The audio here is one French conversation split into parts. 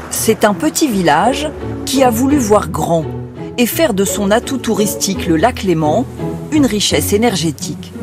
C'est un petit village qui a voulu voir grand et faire de son atout touristique, le lac Léman, une richesse énergétique.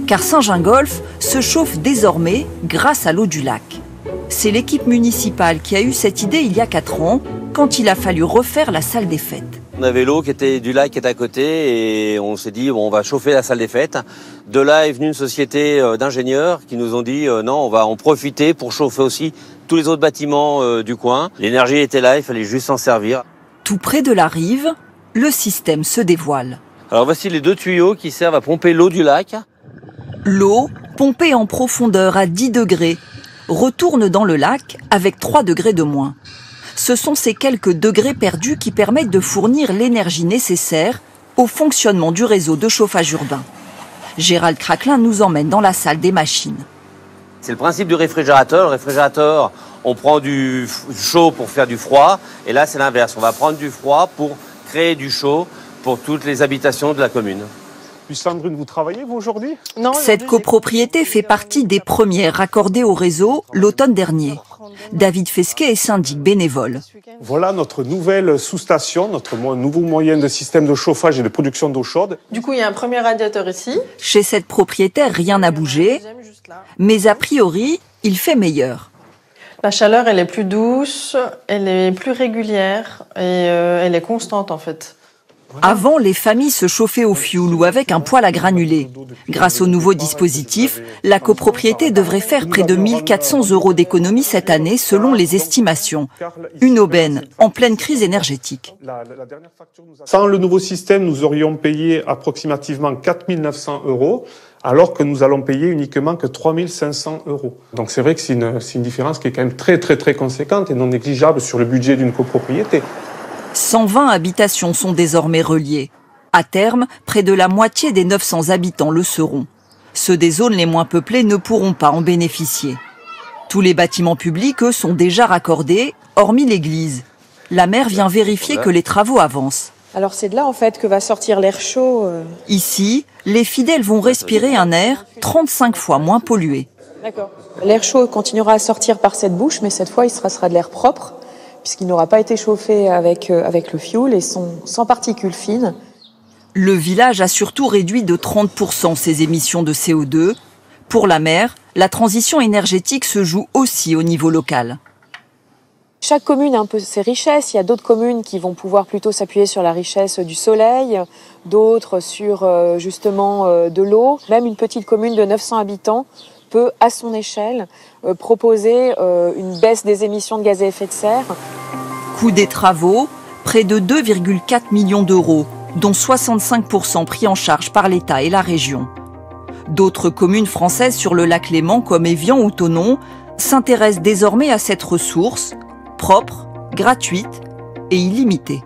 Car Saint-Gingolph se chauffe désormais grâce à l'eau du lac. C'est l'équipe municipale qui a eu cette idée il y a 4 ans, quand il a fallu refaire la salle des fêtes. On avait l'eau du lac qui était à côté et on s'est dit bon, on va chauffer la salle des fêtes. De là est venue une société d'ingénieurs qui nous ont dit non, on va en profiter pour chauffer aussi tous les autres bâtiments du coin. L'énergie était là, il fallait juste s'en servir. Tout près de la rive, le système se dévoile. Alors voici les 2 tuyaux qui servent à pomper l'eau du lac. L'eau, pompée en profondeur à 10 degrés, retourne dans le lac avec 3 degrés de moins. Ce sont ces quelques degrés perdus qui permettent de fournir l'énergie nécessaire au fonctionnement du réseau de chauffage urbain. Gérald Craquelin nous emmène dans la salle des machines. C'est le principe du réfrigérateur. Le réfrigérateur, on prend du chaud pour faire du froid. Et là, c'est l'inverse. On va prendre du froid pour créer du chaud pour toutes les habitations de la commune. Puis Sandrine, vous travaillez, vous, aujourd'hui? Non. Cette copropriété fait partie des premières raccordées au réseau l'automne dernier. David Fesquet est syndic bénévole. Voilà notre nouvelle sous-station, notre nouveau moyen de système de chauffage et de production d'eau chaude. Du coup, il y a un premier radiateur ici. Chez cette propriétaire, rien n'a bougé, mais a priori, il fait meilleur. La chaleur, elle est plus douce, elle est plus régulière et elle est constante en fait. Avant, les familles se chauffaient au fioul ou avec un poêle à granulés. Grâce au nouveau dispositif, la copropriété devrait faire près de 1 400 € d'économie cette année selon les estimations. Une aubaine en pleine crise énergétique. Sans le nouveau système, nous aurions payé approximativement 4 900 €, alors que nous allons payer uniquement que 3 500 €. Donc c'est vrai que c'est une différence qui est quand même très conséquente et non négligeable sur le budget d'une copropriété. 120 habitations sont désormais reliées. À terme, près de la moitié des 900 habitants le seront. Ceux des zones les moins peuplées ne pourront pas en bénéficier. Tous les bâtiments publics, eux, sont déjà raccordés, hormis l'église. La maire vient vérifier que les travaux avancent. Alors c'est de là en fait que va sortir l'air chaud. Ici, les fidèles vont respirer un air 35 fois moins pollué. D'accord. L'air chaud continuera à sortir par cette bouche, mais cette fois il sera de l'air propre, puisqu'il n'aura pas été chauffé avec le fioul et sans particules fines. Le village a surtout réduit de 30% ses émissions de CO2. Pour la maire, la transition énergétique se joue aussi au niveau local. Chaque commune a un peu ses richesses. Il y a d'autres communes qui vont pouvoir plutôt s'appuyer sur la richesse du soleil, d'autres sur justement de l'eau. Même une petite commune de 900 habitants peut, à son échelle, proposer une baisse des émissions de gaz à effet de serre. Coût des travaux, près de 2,4 millions d'euros, dont 65% pris en charge par l'État et la région. D'autres communes françaises sur le lac Léman, comme Évian ou Thonon, s'intéressent désormais à cette ressource, propre, gratuite et illimitée.